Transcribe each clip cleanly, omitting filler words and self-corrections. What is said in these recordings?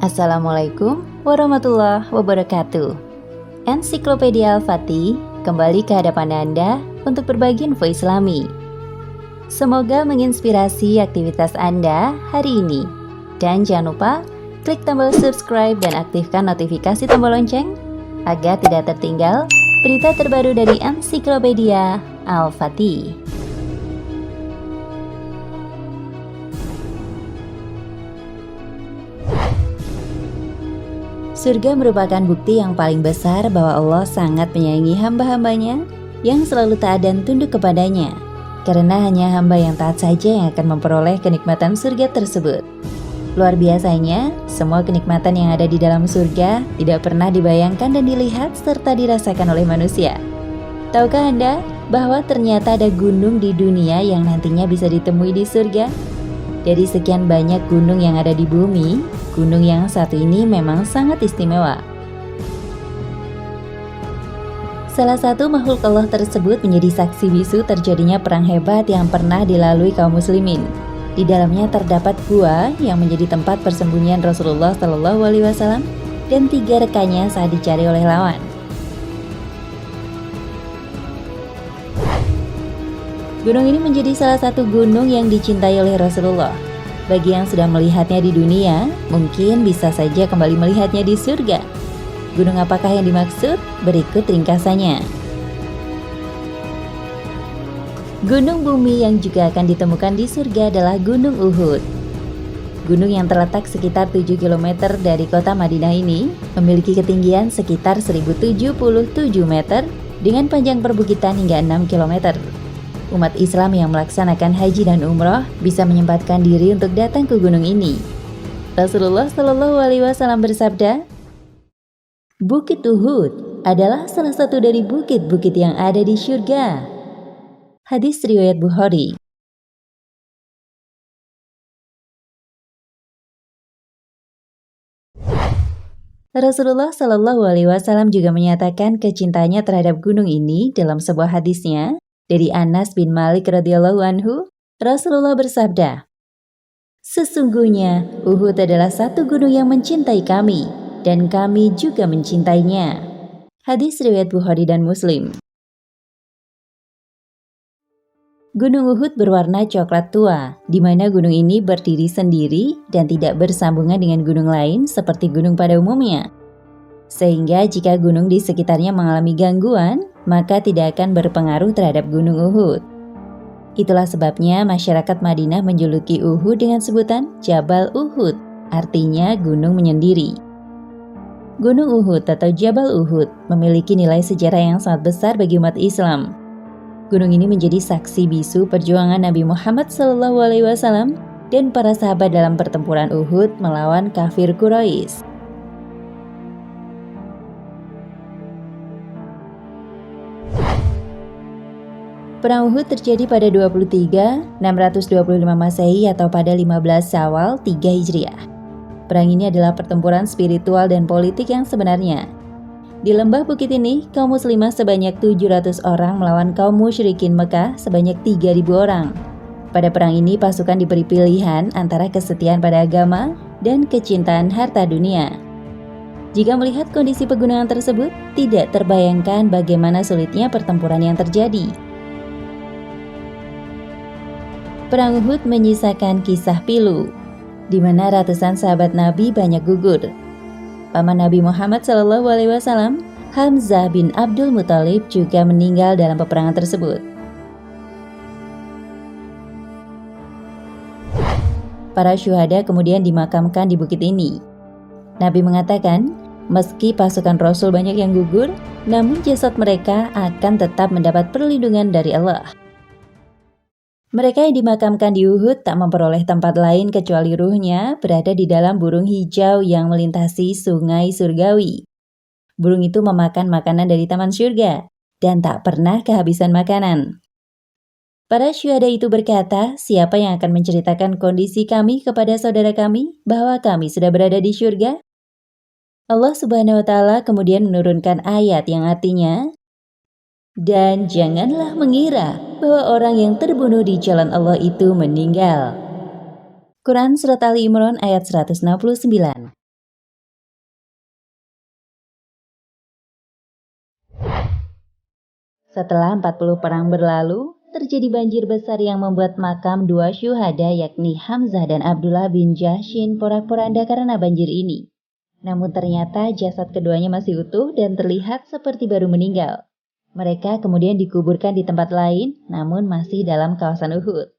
Assalamualaikum warahmatullahi wabarakatuh. Ensiklopedia Al-Fatih kembali ke hadapan Anda untuk berbagi info Islami. Semoga menginspirasi aktivitas Anda hari ini. Dan jangan lupa klik tombol subscribe dan aktifkan notifikasi tombol lonceng agar tidak tertinggal berita terbaru dari Ensiklopedia Al-Fatih. Surga merupakan bukti yang paling besar bahwa Allah sangat menyayangi hamba-hambanya yang selalu taat dan tunduk kepadanya. Karena hanya hamba yang taat saja yang akan memperoleh kenikmatan surga tersebut. Luar biasanya, semua kenikmatan yang ada di dalam surga tidak pernah dibayangkan dan dilihat serta dirasakan oleh manusia. Tahukah Anda bahwa ternyata ada gunung di dunia yang nantinya bisa ditemui di surga? Dari sekian banyak gunung yang ada di bumi, gunung yang satu ini memang sangat istimewa. Salah satu makhluk Allah tersebut menjadi saksi bisu terjadinya perang hebat yang pernah dilalui kaum muslimin. Di dalamnya terdapat gua yang menjadi tempat persembunyian Rasulullah SAW dan 3 rekannya saat dicari oleh lawan. Gunung ini menjadi salah satu gunung yang dicintai oleh Rasulullah. Bagi yang sudah melihatnya di dunia, mungkin bisa saja kembali melihatnya di surga. Gunung apakah yang dimaksud? Berikut ringkasannya. Gunung bumi yang juga akan ditemukan di surga adalah Gunung Uhud. Gunung yang terletak sekitar 7 km dari kota Madinah ini memiliki ketinggian sekitar 1077 meter dengan panjang perbukitan hingga 6 km. Umat Islam yang melaksanakan haji dan umroh bisa menyempatkan diri untuk datang ke gunung ini. Rasulullah SAW bersabda, Bukit Uhud adalah salah satu dari bukit-bukit yang ada di syurga. Hadis riwayat Bukhari. Rasulullah SAW juga menyatakan kecintanya terhadap gunung ini dalam sebuah hadisnya. Dari Anas bin Malik radhiyallahu anhu, Rasulullah bersabda, Sesungguhnya Uhud adalah satu gunung yang mencintai kami, dan kami juga mencintainya. Hadis riwayat Bukhari dan Muslim. Gunung Uhud berwarna coklat tua, di mana gunung ini berdiri sendiri dan tidak bersambungan dengan gunung lain seperti gunung pada umumnya. Sehingga jika gunung di sekitarnya mengalami gangguan, maka tidak akan berpengaruh terhadap Gunung Uhud. Itulah sebabnya masyarakat Madinah menjuluki Uhud dengan sebutan Jabal Uhud, artinya gunung menyendiri. Gunung Uhud atau Jabal Uhud memiliki nilai sejarah yang sangat besar bagi umat Islam. Gunung ini menjadi saksi bisu perjuangan Nabi Muhammad SAW dan para sahabat dalam pertempuran Uhud melawan kafir Quraisy. Perang Uhud terjadi pada 23, 625 Masehi atau pada 15 Syawal 3 Hijriah. Perang ini adalah pertempuran spiritual dan politik yang sebenarnya. Di lembah bukit ini, kaum muslimah sebanyak 700 orang melawan kaum musyrikin Mekah sebanyak 3.000 orang. Pada perang ini pasukan diberi pilihan antara kesetiaan pada agama dan kecintaan harta dunia. Jika melihat kondisi pegunungan tersebut, tidak terbayangkan bagaimana sulitnya pertempuran yang terjadi. Perang Uhud menyisakan kisah pilu, di mana ratusan sahabat Nabi banyak gugur. Paman Nabi Muhammad SAW, Hamzah bin Abdul Muthalib juga meninggal dalam peperangan tersebut. Para syuhada kemudian dimakamkan di bukit ini. Nabi mengatakan, meski pasukan Rasul banyak yang gugur, namun jasad mereka akan tetap mendapat perlindungan dari Allah. Mereka yang dimakamkan di Uhud tak memperoleh tempat lain kecuali ruhnya berada di dalam burung hijau yang melintasi sungai surgawi. Burung itu memakan makanan dari taman surga dan tak pernah kehabisan makanan. Para syuhada itu berkata, siapa yang akan menceritakan kondisi kami kepada saudara kami bahwa kami sudah berada di surga? Allah Subhanahu wa Ta'ala kemudian menurunkan ayat yang artinya, dan janganlah mengira bahwa orang yang terbunuh di jalan Allah itu meninggal. Quran Surat Ali Imran ayat 169. Setelah 40 perang berlalu, terjadi banjir besar yang membuat makam dua syuhada yakni Hamzah dan Abdullah bin Jahsyin porak-poranda karena banjir ini. Namun ternyata jasad keduanya masih utuh dan terlihat seperti baru meninggal. Mereka kemudian dikuburkan di tempat lain, namun masih dalam kawasan Uhud.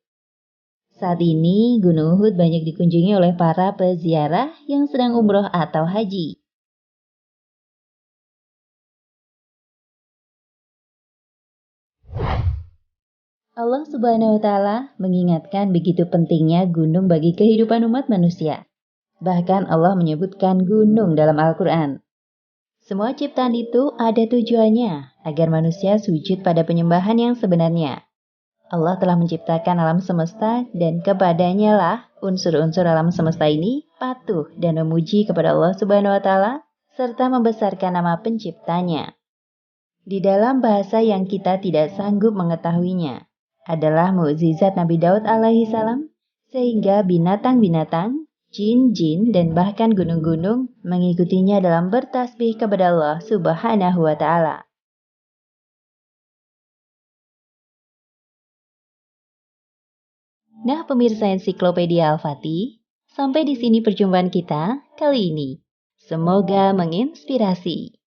Saat ini, Gunung Uhud banyak dikunjungi oleh para peziarah yang sedang umroh atau haji. Allah Subhanahu wa Ta'ala mengingatkan begitu pentingnya gunung bagi kehidupan umat manusia. Bahkan Allah menyebutkan gunung dalam Al-Quran. Semua ciptaan itu ada tujuannya agar manusia sujud pada penyembahan yang sebenarnya. Allah telah menciptakan alam semesta dan kepadanya lah unsur-unsur alam semesta ini patuh dan memuji kepada Allah Subhanahu wa Ta'ala serta membesarkan nama penciptanya. Di dalam bahasa yang kita tidak sanggup mengetahuinya adalah mukjizat Nabi Daud alaihi salam sehingga binatang-binatang, jin-jin dan bahkan gunung-gunung mengikutinya dalam bertasbih kepada Allah Subhanahu wa Ta'ala. Nah, pemirsa Ensiklopedia Al-Fatih, sampai di sini perjumpaan kita kali ini. Semoga menginspirasi.